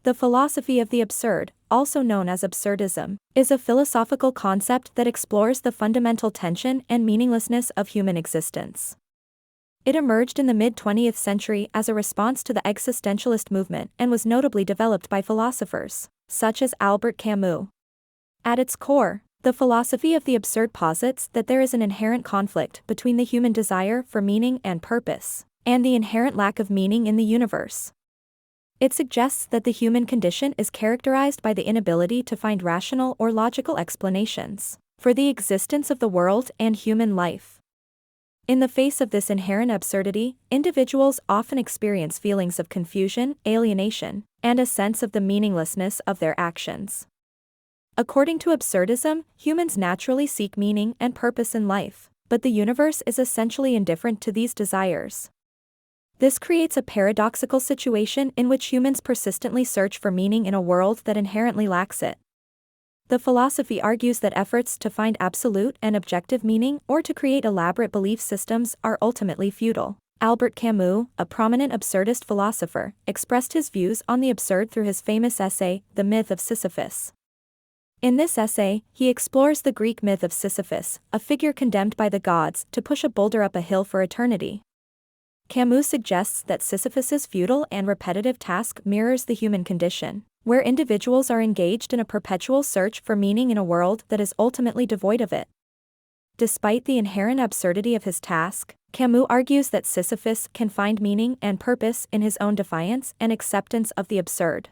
The philosophy of the absurd, also known as absurdism, is a philosophical concept that explores the fundamental tension and meaninglessness of human existence. It emerged in the mid-20th century as a response to the existentialist movement and was notably developed by philosophers, such as Albert Camus. At its core, the philosophy of the absurd posits that there is an inherent conflict between the human desire for meaning and purpose, and the inherent lack of meaning in the universe. It suggests that the human condition is characterized by the inability to find rational or logical explanations for the existence of the world and human life. In the face of this inherent absurdity, individuals often experience feelings of confusion, alienation, and a sense of the meaninglessness of their actions. According to absurdism, humans naturally seek meaning and purpose in life, but the universe is essentially indifferent to these desires. This creates a paradoxical situation in which humans persistently search for meaning in a world that inherently lacks it. The philosophy argues that efforts to find absolute and objective meaning or to create elaborate belief systems are ultimately futile. Albert Camus, a prominent absurdist philosopher, expressed his views on the absurd through his famous essay, The Myth of Sisyphus. In this essay, he explores the Greek myth of Sisyphus, a figure condemned by the gods to push a boulder up a hill for eternity. Camus suggests that Sisyphus's futile and repetitive task mirrors the human condition, where individuals are engaged in a perpetual search for meaning in a world that is ultimately devoid of it. Despite the inherent absurdity of his task, Camus argues that Sisyphus can find meaning and purpose in his own defiance and acceptance of the absurd.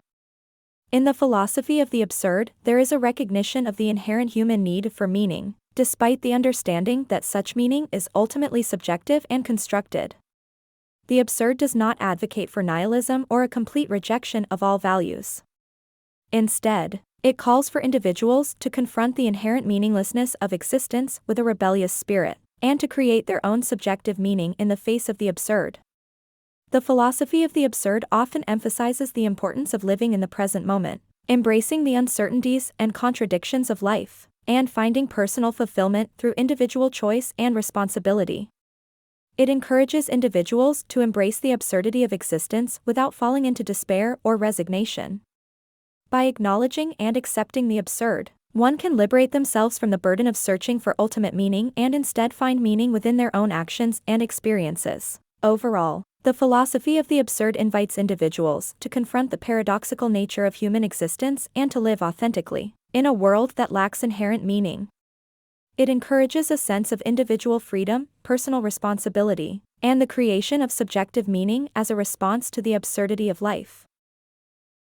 In the philosophy of the absurd, there is a recognition of the inherent human need for meaning, despite the understanding that such meaning is ultimately subjective and constructed. The absurd does not advocate for nihilism or a complete rejection of all values. Instead, it calls for individuals to confront the inherent meaninglessness of existence with a rebellious spirit, and to create their own subjective meaning in the face of the absurd. The philosophy of the absurd often emphasizes the importance of living in the present moment, embracing the uncertainties and contradictions of life, and finding personal fulfillment through individual choice and responsibility. It encourages individuals to embrace the absurdity of existence without falling into despair or resignation. By acknowledging and accepting the absurd, one can liberate themselves from the burden of searching for ultimate meaning and instead find meaning within their own actions and experiences. Overall, the philosophy of the absurd invites individuals to confront the paradoxical nature of human existence and to live authentically in a world that lacks inherent meaning. It encourages a sense of individual freedom, personal responsibility, and the creation of subjective meaning as a response to the absurdity of life.